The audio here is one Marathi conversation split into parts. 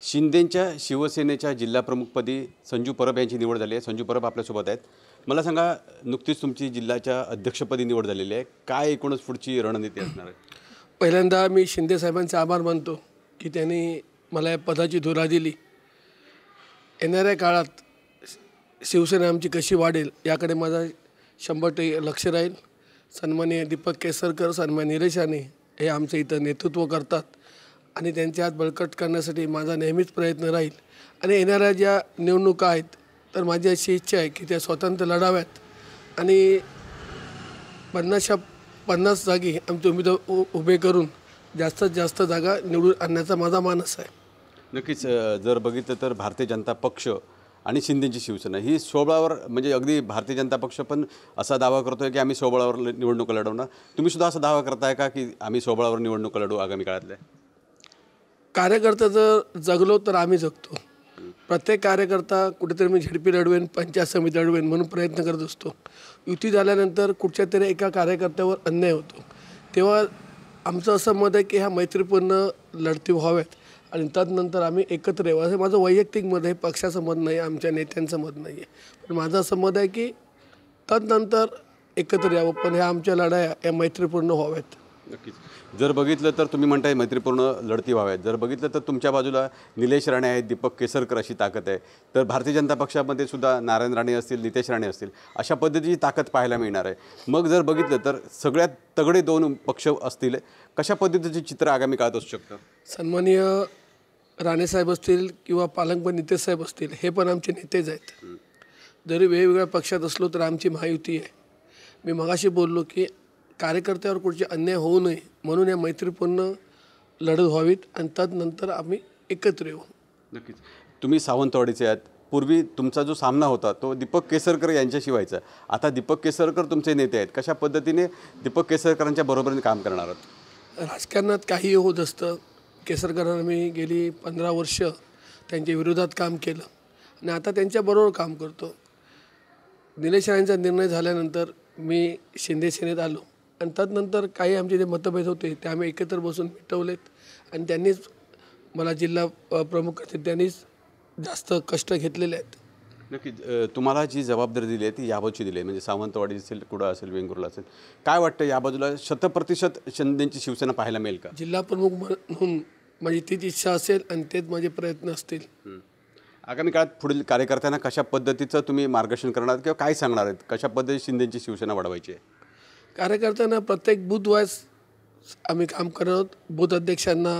शिंदेंच्या शिवसेनेच्या जिल्हाप्रमुखपदी संजू परब यांची निवड झाली आहे। संजू परब आपल्यासोबत आहेत। मला सांगा, नुकतीच तुमची जिल्ह्याच्या अध्यक्षपदी निवड झालेली आहे, काय एकूणच पुढची रणनीती असणार आहे? पहिल्यांदा मी शिंदे साहेबांचे आभार मानतो की त्यांनी मला या पदाची धुरा दिली। येणाऱ्या काळात शिवसेना आमची कशी वाढेल याकडे माझा 100% लक्ष राहील। सन्माननीय दीपक केसरकर, सन्माननीय निलेश राणे हे आमचे इथं नेतृत्व करतात आणि त्यांचे हात बळकट करण्यासाठी माझा नेहमीच प्रयत्न राहील। आणि येणाऱ्या ज्या निवडणुका आहेत तर माझी अशी इच्छा आहे की त्या स्वतंत्र लढाव्यात आणि 50 जागी आमचे उमेदवार उभे करून जास्तीत जास्त जागा निवडून आणण्याचा माझा मानस आहे। नक्कीच जर बघितलं तर भारतीय जनता पक्ष आणि शिंदेची शिवसेना ही स्वबळावर, म्हणजे अगदी भारतीय जनता पक्ष पण असा दावा करतोय की आम्ही स्वबळावर निवडणुका लढवणार। तुम्ही सुद्धा असा दावा करताय का की आम्ही स्वबळावर निवडणुका लढवू आगामी काळातल्या? कार्यकर्ता जर जगलो तर आम्ही जगतो। प्रत्येक कार्यकर्ता कुठेतरी मी झेडपी लढवेन, पंचायत समिती लढवेन म्हणून प्रयत्न करत असतो। युती झाल्यानंतर कुठच्या तरी एका कार्यकर्त्यावर अन्याय होतो, तेव्हा आमचं असं मत आहे की ह्या मैत्रीपूर्ण लढती व्हाव्यात आणि त्यानंतर आम्ही एकत्र येऊ, असं माझं वैयक्तिक मत आहे। पक्षाचं मत नाही, आमच्या नेत्यांचं मत नाही आहे, पण माझं असं मत आहे की त्यानंतर एकत्र यावं, पण ह्या आमच्या लढाया या मैत्रीपूर्ण व्हाव्यात। नक्कीच जर बघितलं तर तुम्ही म्हणताय मैत्रीपूर्ण लढती व्हाव्यात, जर बघितलं तर तुमच्या बाजूला निलेश राणे आहेत, दीपक केसरकर अशी ताकद आहे, तर भारतीय जनता पक्षामध्ये सुद्धा नारायण राणे असतील, नितेश राणे असतील, अशा पद्धतीची ताकद पाहायला मिळणार आहे। मग जर बघितलं तर सगळ्यात तगडे दोन पक्ष असतील, कशा पद्धतीचे चित्र आगामी काळात असू शकतं? सन्माननीय राणेसाहेब असतील किंवा पालकमंत्री नितेश साहेब असतील, हे पण आमचे नेतेच आहेत। जरी वेगवेगळ्या पक्षात असलो तर आमची महायुती आहे। मी मगाशी बोललो की कार्यकर्त्यावर कुठचे अन्याय होऊ नये म्हणून या मैत्रीपूर्ण लढत व्हावीत आणि त्यानंतर आम्ही एकत्र येऊ। नक्कीच तुम्ही सावंतवाडीचे आहात, पूर्वी तुमचा जो सामना होता तो दीपक केसरकर यांच्याशी व्हायचा, आता दीपक केसरकर तुमचे नेते आहेत, कशा पद्धतीने दीपक केसरकरांच्या बरोबरीने काम करणार आहात? राजकारणात काहीही होत असतं। केसरकरांना मी गेली 15 वर्ष त्यांच्या विरोधात काम केलं आणि आता त्यांच्याबरोबर काम करतो। निलेश राणेंचा निर्णय झाल्यानंतर मी शिंदे सेनेत आलो आणि त्यानंतर काही आमचे जे मतभेद होते ते आम्ही एकत्र बसून मिटवलेत आणि त्यांनीच मला जिल्हा प्रमुख करते, त्यांनीच जास्त कष्ट घेतलेले आहेत। नक्कीच तुम्हाला जी जबाबदारी दिली आहे ती या बाजूची दिली आहे, म्हणजे सावंतवाडी असेल, कुडा असेल, वेंगुर्ला असेल, काय वाटतं या बाजूला 100% शिंदेची शिवसेना पाहायला मिळेल का? जिल्हा प्रमुख म्हणून माझी तीच इच्छा असेल आणि तेच माझे प्रयत्न असतील। आगामी काळात पुढील कार्यकर्त्यांना कशा पद्धतीचं तुम्ही मार्गदर्शन करणार किंवा काय सांगणार आहेत, कशा पद्धतीने शिंदेची शिवसेना वाढवायची आहे? कार्यकर्त्यांना प्रत्येक बूथ वाईज आम्ही काम करत आहोत। बूथ अध्यक्षांना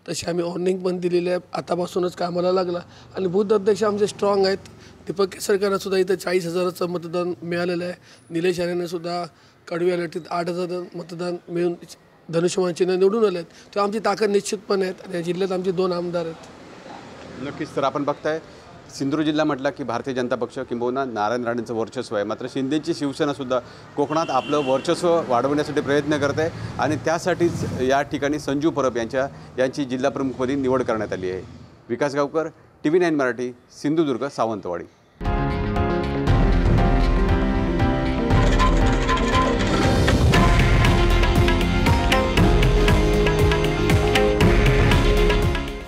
तशी आम्ही वॉर्निंग पण दिलेली आहे, आतापासूनच कामाला लागला आणि बूथ अध्यक्ष आमचे स्ट्रॉंग आहेत। दीपक केसरकरांना सुद्धा इथं 40,000चं मतदान मिळालेलं आहे। निलेश राणेंना सुद्धा कडव्या लढतीत 8,000 मतदान मिळून धनुष्यबाण चिन्ह निवडून आले आहेत, तेव्हा आमची ताकद निश्चितपणे आहेत आणि या जिल्ह्यात आमचे 2 आमदार आहेत। नक्कीच तर आपण बघताय, सिंधुदुर्ग जिल्हा म्हटला की भारतीय जनता पक्ष किंबहुना नारायण राणेंचं वर्चस्व आहे, मात्र शिंदेची शिवसेनासुद्धा कोकणात आपलं वर्चस्व वाढवण्यासाठी प्रयत्न करत आहे आणि त्यासाठीच या ठिकाणी संजू परब यांची जिल्हाप्रमुखपदी निवड करण्यात आली आहे। विकास गावकर, TV9 मराठी, सिंधुदुर्ग, सावंतवाडी।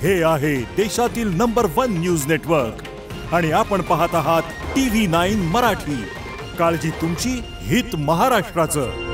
हे आहे देशातील नंबर 1 न्यूज नेटवर्क आणि आपण पाहत आहात TV9 मराठी। काळजी तुमची, हित महाराष्ट्राचं।